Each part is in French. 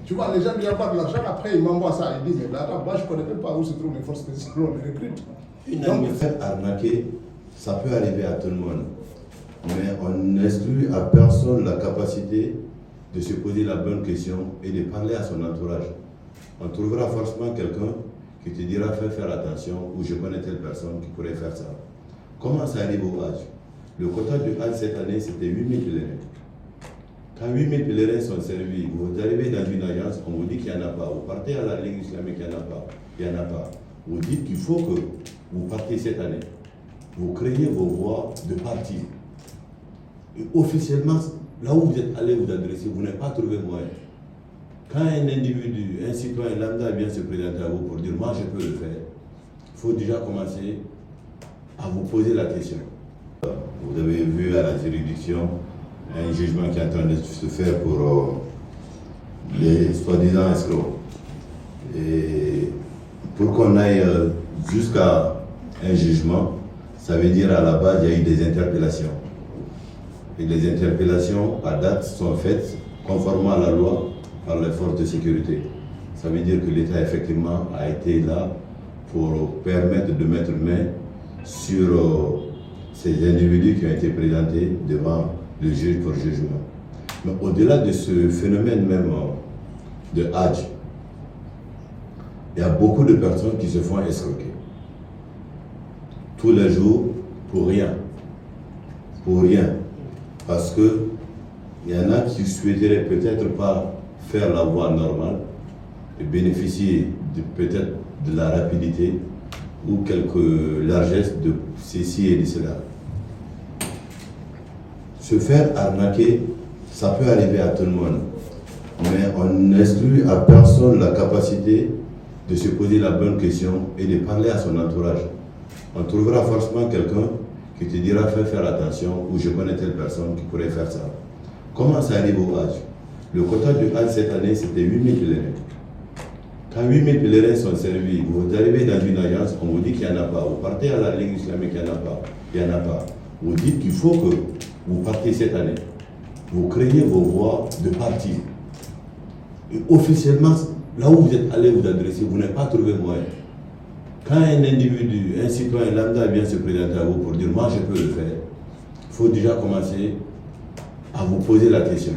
Tu vois, les gens lui envoient de l'argent, après ils m'envoient ça. Ils disent, mais attends, moi je ne connais même pas où se trouvent les forces spéciales, on les recrute. Une affaire arnaquée, ça peut arriver à tout le monde. Mais on n'exclut à personne la capacité de se poser la bonne question et de parler à son entourage. On trouvera forcément quelqu'un qui te dira faire attention ou je connais telle personne qui pourrait faire ça. Comment ça arrive au Hajj? Le quota du Hajj cette année, c'était 8000 pèlerins. Quand 8000 pèlerins sont servis, vous arrivez dans une agence, on vous dit qu'il n'y en a pas. Vous partez à la Ligue islamique, il n'y en a pas. Il n'y en a pas. Vous dites qu'il faut que vous partiez cette année. Vous créez vos voies de partir. Et officiellement, là où vous êtes allé vous adresser, vous n'avez pas trouvé moyen. Quand un individu, un citoyen lambda vient se présenter à vous pour dire « moi je peux le faire », il faut déjà commencer à vous poser la question. Vous avez vu à la juridiction un jugement qui est en train de se faire pour les soi-disant escrocs. Et pour qu'on aille jusqu'à un jugement, ça veut dire à la base il y a eu des interpellations. Et les interpellations à date sont faites conformément à la loi par les forces de sécurité. Ça veut dire que l'État effectivement a été là pour permettre de mettre main sur ces individus qui ont été présentés devant le juge pour jugement. Mais au-delà de ce phénomène même de Hajj, il y a beaucoup de personnes qui se font escroquer. Tous les jours, pour rien. Pour rien. Parce que il y en a qui souhaiteraient peut-être pas faire la voie normale et bénéficier peut-être de la rapidité ou quelques largesses de ceci et de cela. Se faire arnaquer, ça peut arriver à tout le monde. Mais on n'exclut à personne la capacité de se poser la bonne question et de parler à son entourage. On trouvera forcément quelqu'un qui te dira faire attention ou je connais telle personne qui pourrait faire ça. Comment ça arrive au Hajj? Le quota du Hajj cette année, c'était 8000 pèlerins. Quand 8000 pèlerins sont servis, vous arrivez dans une agence, on vous dit qu'il n'y en a pas. Vous partez à la Ligue islamique, il n'y en a pas. Il n'y en a pas. Vous dites qu'il faut que vous partiez cette année. Vous créez vos voies de partir. Et officiellement, là où vous êtes allé vous adresser, vous n'avez pas trouvé moyen. Quand un individu, un citoyen lambda vient se présenter à vous pour dire « moi je peux le faire », il faut déjà commencer à vous poser la question.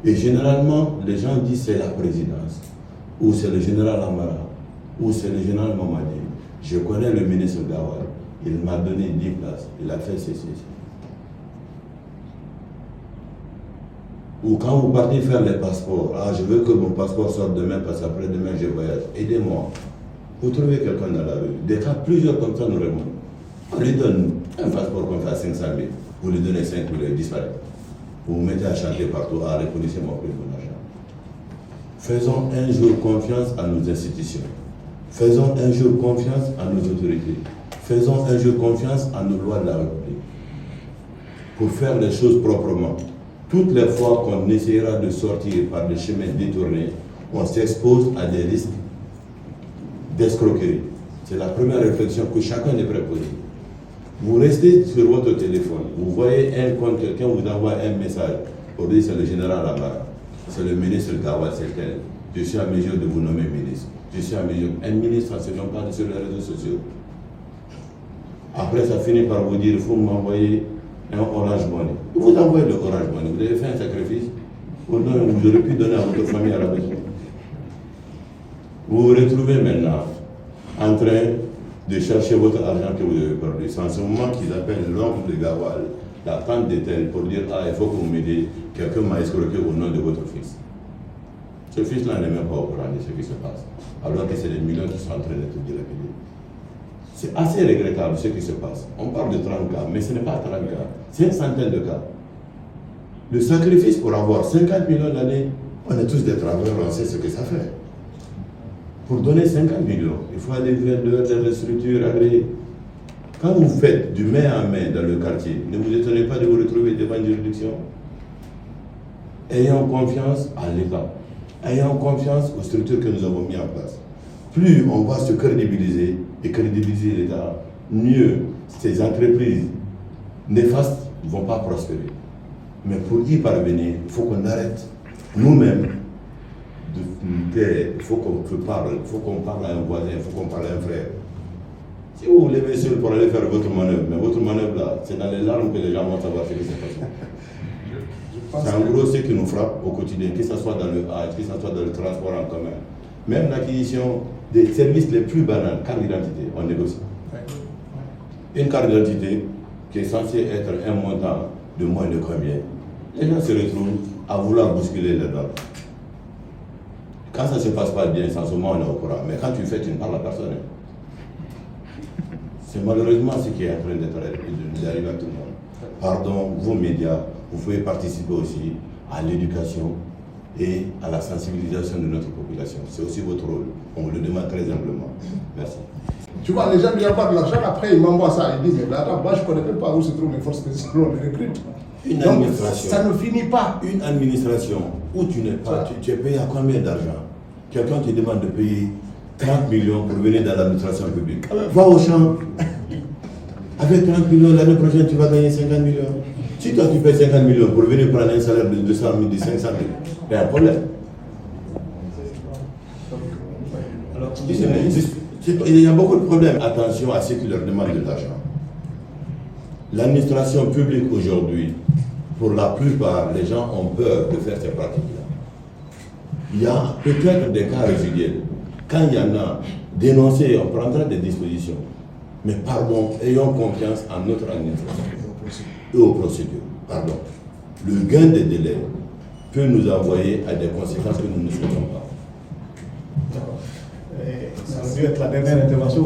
Et généralement, les gens disent c'est la présidence, ou c'est le général Amara, ou c'est le général Mamadi. Je connais le ministre Gawal, il m'a donné 10 places, il a fait ceci. Ou quand vous partez faire les passeports, ah je veux que mon passeport sorte demain parce qu'après-demain je voyage, aidez-moi. Vous trouvez quelqu'un dans la rue, des cas plusieurs comme ça nous répondent. On lui donne un passeport qu'on fait à 500 000, vous lui donnez 5 000, il disparaît. Vous vous mettez à chanter partout, ah reconnaissez-moi plus mon argent. Faisons un jour confiance à nos institutions. Faisons un jour confiance à nos autorités. Faisons un jour confiance à nos lois de la République. Pour faire les choses proprement. Toutes les fois qu'on essaiera de sortir par des chemins détournés, on s'expose à des risques d'escroquerie. C'est la première réflexion que chacun devrait poser. Vous restez sur votre téléphone, vous voyez un compte, quelqu'un vous envoie un message pour dire c'est le général Amara, c'est le ministre Gawal, c'est tel. Je suis à mesure de vous nommer ministre. Je suis à mesure. Un ministre, ça ne se nomme pas sur les réseaux sociaux. Après, ça finit par vous dire il faut m'envoyer un Orange Money. Vous envoyez le Orange Money, vous avez fait un sacrifice. Vous aurez pu donner à votre famille à la maison. Vous vous retrouvez maintenant en train de chercher votre argent que vous avez perdu. C'est en ce moment qu'ils appellent l'oncle de Gawal, la tante de tel, pour dire ah, il faut que vous m'aidiez, quelqu'un m'a escroqué au nom de votre fils. Ce fils-là n'est même pas au courant de ce qui se passe, alors que c'est des millions qui sont en train d'être dilapidés. C'est assez regrettable ce qui se passe. On parle de 30 cas, mais ce n'est pas 30 cas, c'est une centaine de cas. Le sacrifice pour avoir 50 millions d'années, on est tous des travailleurs, on sait ce que ça fait. Pour donner 50 millions, il faut aller vers des structures agréées. Quand vous faites du main à main dans le quartier, ne vous étonnez pas de vous retrouver devant une juridiction. Ayons confiance à l'État. Ayons confiance aux structures que nous avons mises en place. Plus on va se crédibiliser et crédibiliser l'État, mieux ces entreprises néfastes ne vont pas prospérer. Mais pour y parvenir, il faut qu'on arrête nous-mêmes de terre, il faut qu'on parle à un voisin, il faut qu'on parle à un frère. Si vous vous levez seul pour aller faire votre manœuvre, mais votre manœuvre là, c'est dans les larmes que les gens vont savoir ce qui s'est passé. C'est en gros ce qui nous frappe au quotidien, que ce soit dans le âge, que ce soit dans le transport en commun. Même l'acquisition des services les plus banals, carte d'identité, on négocie. Une carte d'identité qui est censée être un montant de moins de combien? Les gens se retrouvent à vouloir bousculer les dents. Quand ça ne se passe pas bien, sans ce moment on est au courant. Mais quand tu fais, tu ne parles à personne. C'est malheureusement ce qui est en train d'arriver à tout le monde. Pardon, vos médias, vous pouvez participer aussi à l'éducation et à la sensibilisation de notre population. C'est aussi votre rôle. On vous le demande très humblement. Merci. Tu vois, les gens lui envoient de l'argent, après ils m'envoient ça, ils disent, mais attends, moi je ne connais même pas où se trouvent les forces spéciales, on les recrute. Une Donc, administration. ça ne finit pas. Une administration où tu n'es pas, tu es payé à combien d'argent? Quelqu'un te demande de payer 30 millions pour venir dans l'administration publique. Va au champ. Avec 30 millions, l'année prochaine, tu vas gagner 50 millions. Si toi, tu payes 50 millions pour venir prendre un salaire de 200 000, de 500 000, il y a un problème. Alors, il y a beaucoup de problèmes. Attention à ceux qui leur demandent de l'argent. L'administration publique aujourd'hui, pour la plupart, les gens ont peur de faire ces pratiques-là. Il y a peut-être des cas résiduels. Quand il y en a dénoncé, on prendra des dispositions. Mais pardon, ayons confiance en notre administration et aux procédures. Pardon. Le gain des délais peut nous envoyer à des conséquences que nous ne souhaitons pas. Ça va être la dernière intervention.